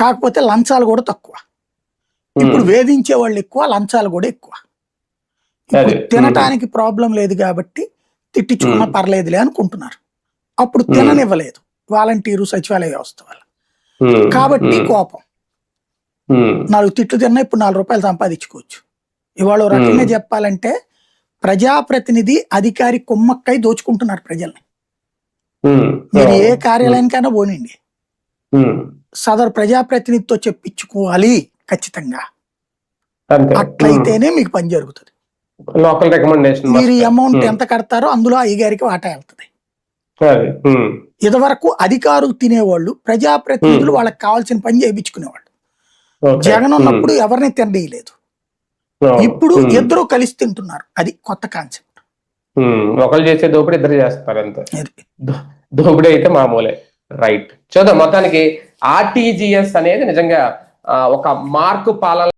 కాకపోతే లంచాలు కూడా తక్కువ. ఇప్పుడు వేధించే వాళ్ళు ఎక్కువ, లంచాలు కూడా ఎక్కువ. ఇప్పుడు తినటానికి ప్రాబ్లం లేదు కాబట్టి తిట్టించుకున్నా పర్లేదులే అనుకుంటున్నారు. అప్పుడు తిననివ్వలేదు వాలంటీరు సచివాలయ వ్యవస్థ వల్ల. కాబట్టి కోపం. 4 తిట్లు తిన్నా ఇప్పుడు 4 రూపాయలు సంపాదించుకోవచ్చు. ఇవాళ రకంగా చెప్పాలంటే ప్రజాప్రతినిధి అధికారి కుమ్మక్కై దోచుకుంటున్నారు ప్రజల్ని. మీరు ఏ కార్యాలయానికైనా పోనండి, సదరు ప్రజాప్రతినిధితో చెప్పించుకోవాలి ఖచ్చితంగా. అట్లయితేనే మీకు పని జరుగుతుంది. లోకల్ రికమెండేషన్ మీరు అమౌంట్ ఎంత కడతారో అందులో అయ్యగారికి వాటా వెళ్తుంది. ఇదివరకు అధికారులు తినేవాళ్ళు, ప్రజాప్రతినిధులు వాళ్ళకి కావాల్సిన పని చేయించుకునేవాళ్ళు. జగన్ ఉన్నప్పుడు ఎవరిని తినలేదు. ఇప్పుడు ఇద్దరు కలిసి తింటున్నారు. అది కొత్త కాన్సెప్ట్. ఒకళ్ళు చేసే దోపిడీ ఇద్దరు చేస్తారు అంతే. దోపిడీ అయితే మామూలే. రైట్. చూద్దాం. మొత్తానికి ఆర్టీజీఎస్ అనేది నిజంగా ఒక మార్కు పాలన